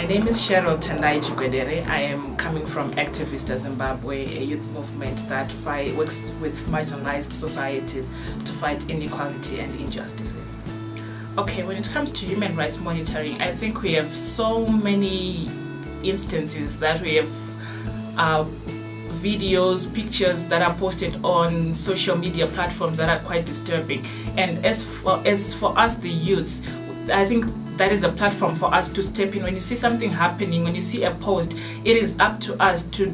My name is Cheryl Tendai Chigwedere. I am coming from Activista Zimbabwe, a youth movement that works with marginalized societies to fight inequality and injustices. Okay, when it comes to human rights monitoring, I think we have so many instances that we have videos, pictures that are posted on social media platforms that are quite disturbing. And as for us, the youths, I think that is a platform for us to step in. When you see something happening, when you see a post, it is up to us to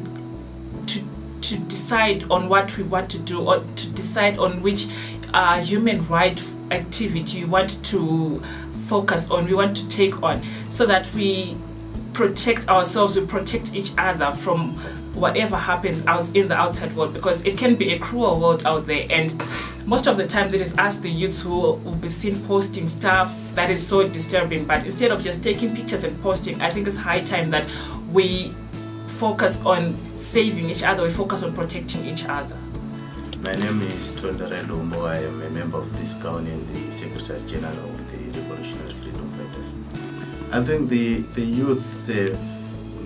decide on what we want to do, or to decide on which human right activity we want to focus on, we want to take on, so that we protect ourselves, we protect each other from whatever happens out in the outside world, because it can be a cruel world out there. And most of the times it is us, the youths, who will be seen posting stuff that is so disturbing. But instead of just taking pictures and posting, I think it's high time that we focus on saving each other, we focus on protecting each other. My name is Tondare Lumbo. I am a member of this county and the Secretary General of the Revolutionary Freedom Fighters. I think the youth have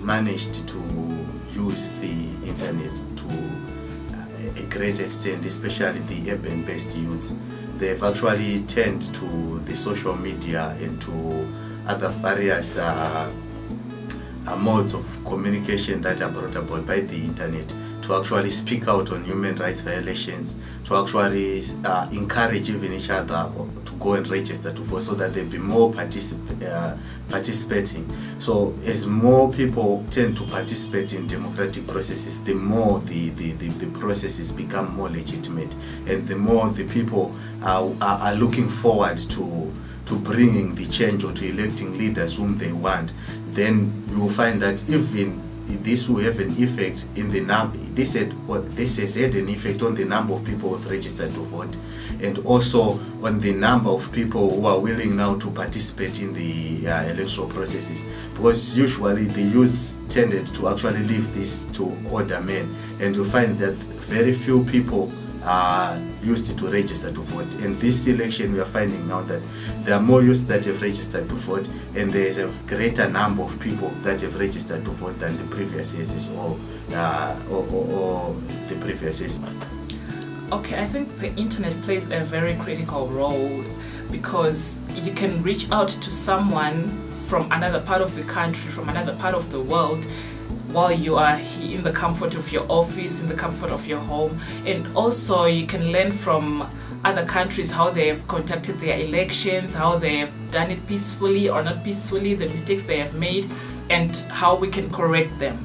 managed to use the internet to a great extent, especially the urban-based youths. They've actually turned to the social media and to other various modes of communication that are brought about by the internet to actually speak out on human rights violations, to actually encourage even each other to go and register to vote, so that they'll be more participating. So as more people tend to participate in democratic processes, the more the processes become more legitimate, and the more the people are looking forward to bringing the change or to electing leaders whom they want. Then you will find that even this will have an effect in the number. This has had an effect on the number of people who have registered to vote, and also on the number of people who are willing now to participate in the electoral processes. Because usually the youth tended to actually leave this to older men, and you find that very few people are used to register to vote. And this election, we are finding out that there are more youths that have registered to vote, and there is a greater number of people that have registered to vote than the previous years or the previous years. Okay, I think the internet plays a very critical role, because you can reach out to someone from another part of the country, from another part of the world, while you are in the comfort of your office, in the comfort of your home. And also you can learn from other countries how they have conducted their elections, how they have done it peacefully or not peacefully, the mistakes they have made, and how we can correct them.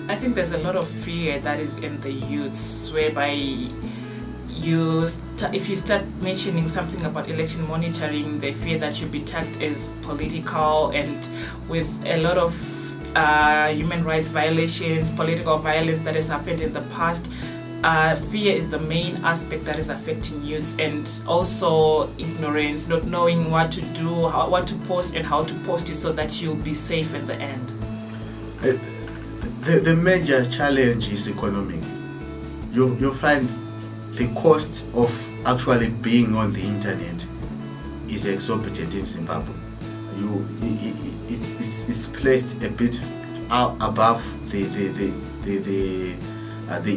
I think there's a lot of fear that is in the youths, whereby if you start mentioning something about election monitoring, they fear that you'll be tagged as political, and with a lot of human rights violations, political violence that has happened in the past, fear is the main aspect that is affecting youths, and also ignorance, not knowing what to do, what to post and how to post it, so that you'll be safe in the end. The major challenge is economic. You'll find the cost of actually being on the internet is exorbitant in Zimbabwe. It's placed a bit above the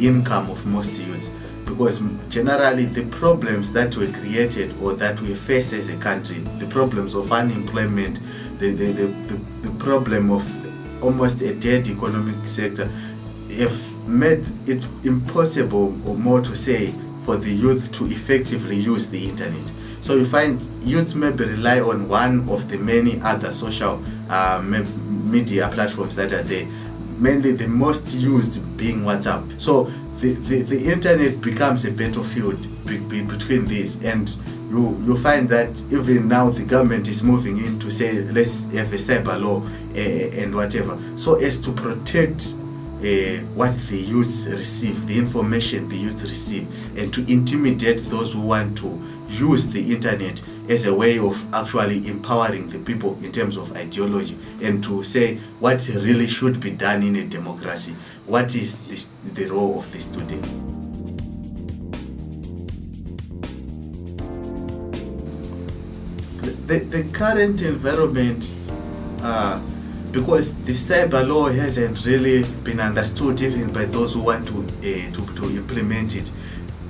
income of most youths, because generally the problems that were created or that we face as a country, the problems of unemployment, the problem of almost a dead economic sector, have made it impossible, or more to say, for the youth to effectively use the internet. So you find youth maybe rely on one of the many other social media platforms that are there, mainly the most used being WhatsApp. So the internet becomes a battlefield between these, and you find that even now the government is moving in to say, let's have a cyber law and whatever, so as to protect what the youth receive, the information the youth receive, and to intimidate those who want to use the internet as a way of actually empowering the people in terms of ideology, and to say what really should be done in a democracy, what is the role of the student. the current environment, because the cyber law hasn't really been understood even by those who want to implement it,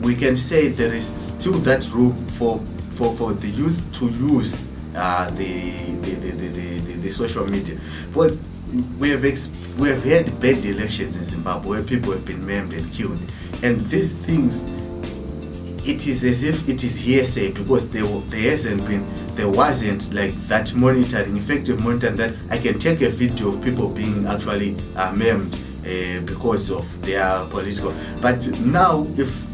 we can say there is still that room for the youth to use the social media. But we have had bad elections in Zimbabwe where people have been maimed and killed, and these things, it is as if it is hearsay, because there wasn't like that monitoring, effective monitoring, that I can take a video of people being actually maimed because of their political. But now, if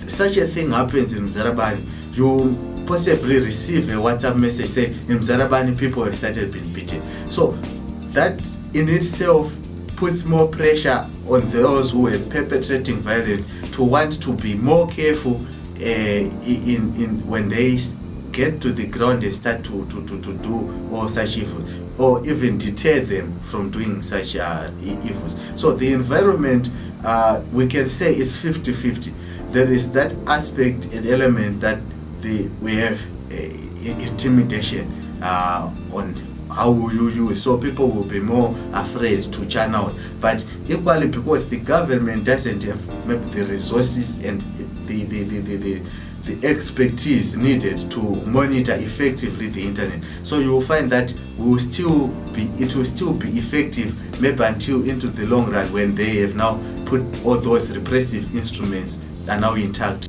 such a thing happens in Mzarabani, you possibly receive a WhatsApp message saying in Mzarabani people have started being beaten. So that in itself puts more pressure on those who are perpetrating violence to want to be more careful in when they get to the ground and start to do all such evils, or even deter them from doing such evils. So the environment, we can say, is 50-50. There is that aspect and element that we have intimidation on how you use, so people will be more afraid to channel. But equally, because the government doesn't have maybe the resources and the expertise needed to monitor effectively the internet, so you will find that it will still be effective maybe until into the long run, when they have now put all those repressive instruments are now intact.